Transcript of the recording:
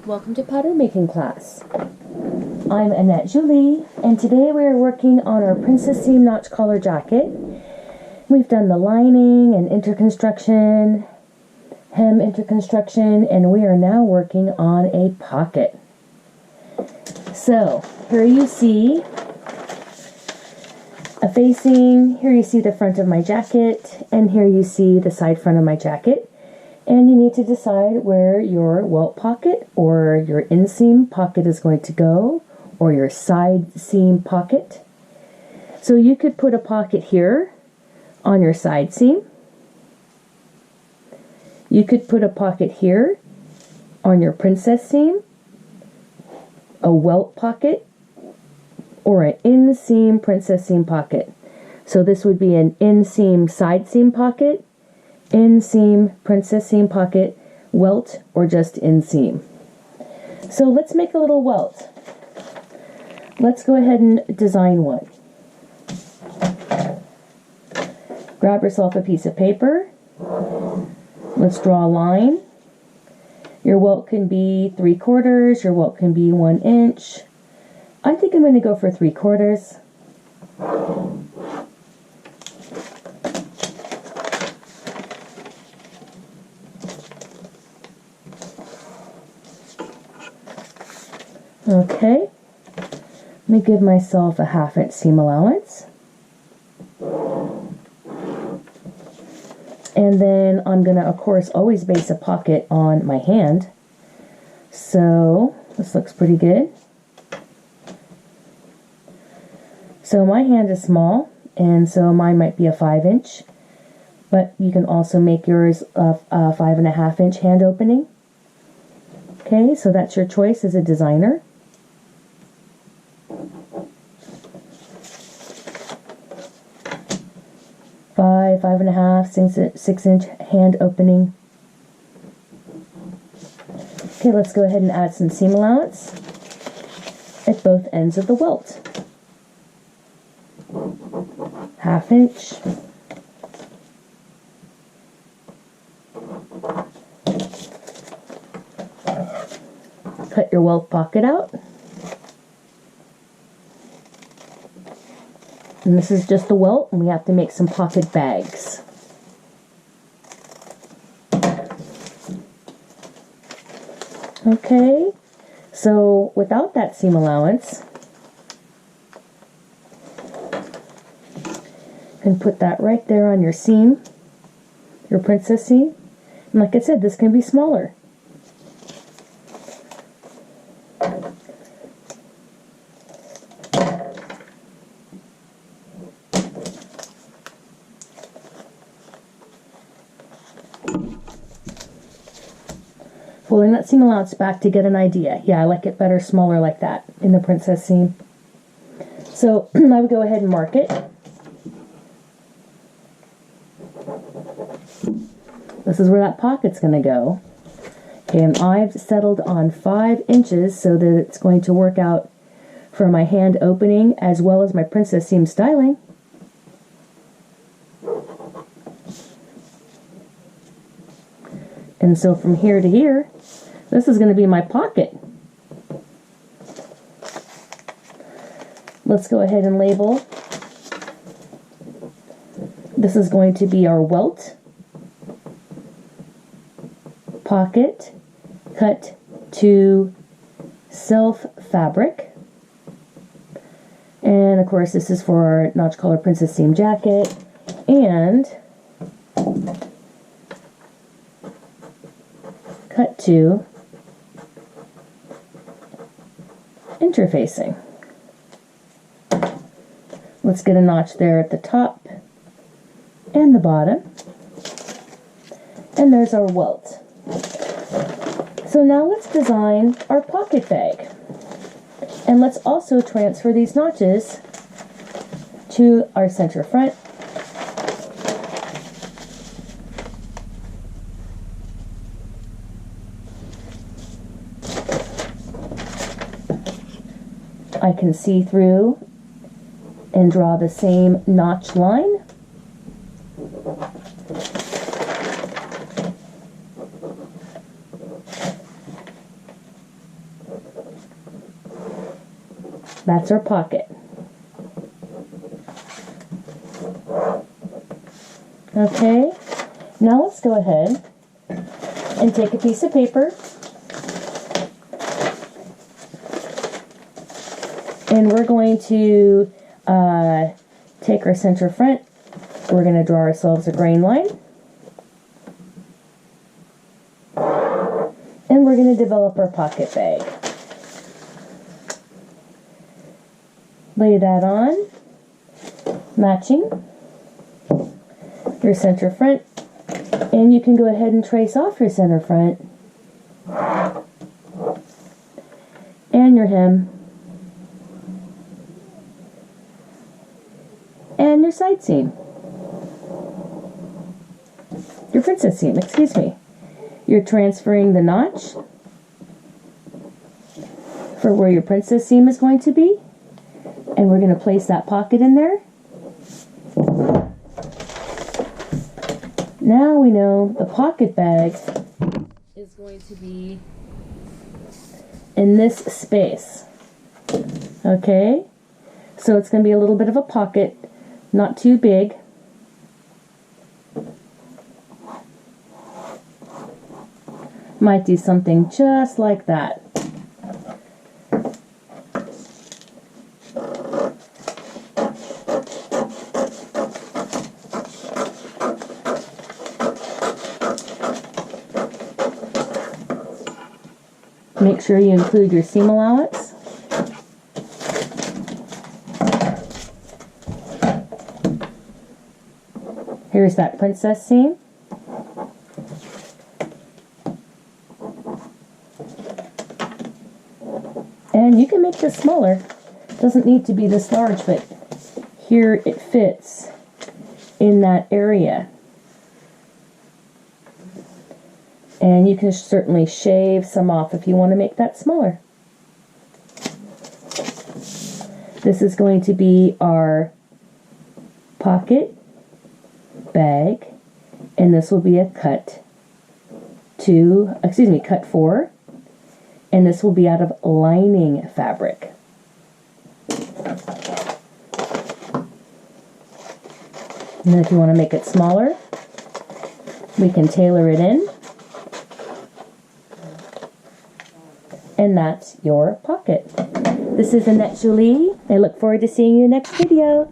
Welcome to pattern making class. I'm Annette Julie, and today we are working on our princess seam notch collar jacket. We've done the lining and interconstruction, hem interconstruction, and we are now working on a pocket. So here you see a facing, here you see the front of my jacket, and here you see the side front of my jacket. And you need to decide where your welt pocket or your inseam pocket is going to go, or your side seam pocket. So you could put a pocket here on your side seam. You could put a pocket here on your princess seam, a welt pocket, or an inseam princess seam pocket. So this would be an inseam side seam pocket, inseam princess seam pocket, welt, or just inseam. So let's make a little welt. Let's go ahead and design one. Grab yourself a piece of paper. Let's draw a line. Your welt can be 3/4, your welt can be 1 inch. I think I'm going to go for 3/4. Okay, let me give myself a 1/2 inch seam allowance. And then I'm going to, of course, always base a pocket on my hand. So this looks pretty good. So my hand is small, and so mine might be a 5 inch, but you can also make yours a 5.5 inch hand opening. Okay, so that's your choice as a designer. 5.5, 6 inch hand opening. Okay, let's go ahead and add some seam allowance at both ends of the welt. 1/2 inch. Cut your welt pocket out. And this is just the welt, and we have to make some pocket bags. Okay, so without that seam allowance, you can put that right there on your seam, your princess seam. And like I said, this can be smaller. Pulling that seam allowance back to get an idea. Yeah, I like it better smaller like that in the princess seam. So I would go ahead and mark it. This is where that pocket's going to go. Okay, and I've settled on 5 inches so that it's going to work out for my hand opening as well as my princess seam styling. And so from here to here, this is going to be my pocket. Let's go ahead and label. This is going to be our welt pocket cut to self fabric. And of course this is for our notch collar princess seam jacket, and cut to interfacing. Let's get a notch there at the top and the bottom. And there's our welt. So now let's design our pocket bag. And let's also transfer these notches to our center front. I can see through and draw the same notch line. That's our pocket. Okay, now let's go ahead and take a piece of paper and we're going to take our center front. We're going to draw ourselves a grain line. And we're going to develop our pocket bag. Lay that on, matching your center front, and you can go ahead and trace off your center front and your hem and your side seam, your princess seam, excuse me. You're transferring the notch for where your princess seam is going to be. And we're going to place that pocket in there. Now we know the pocket bag is going to be in this space. Okay? So it's going to be a little bit of a pocket, not too big. Might do something just like that. Make sure you include your seam allowance. Here's that princess seam. And you can make this smaller. It doesn't need to be this large, but here it fits in that area. And you can certainly shave some off if you want to make that smaller. This is going to be our pocket bag, and this will be a cut 4, and this will be out of lining fabric. And if you want to make it smaller, we can tailor it in. And that's your pocket. This is Annette Jolie. I look forward to seeing you next video.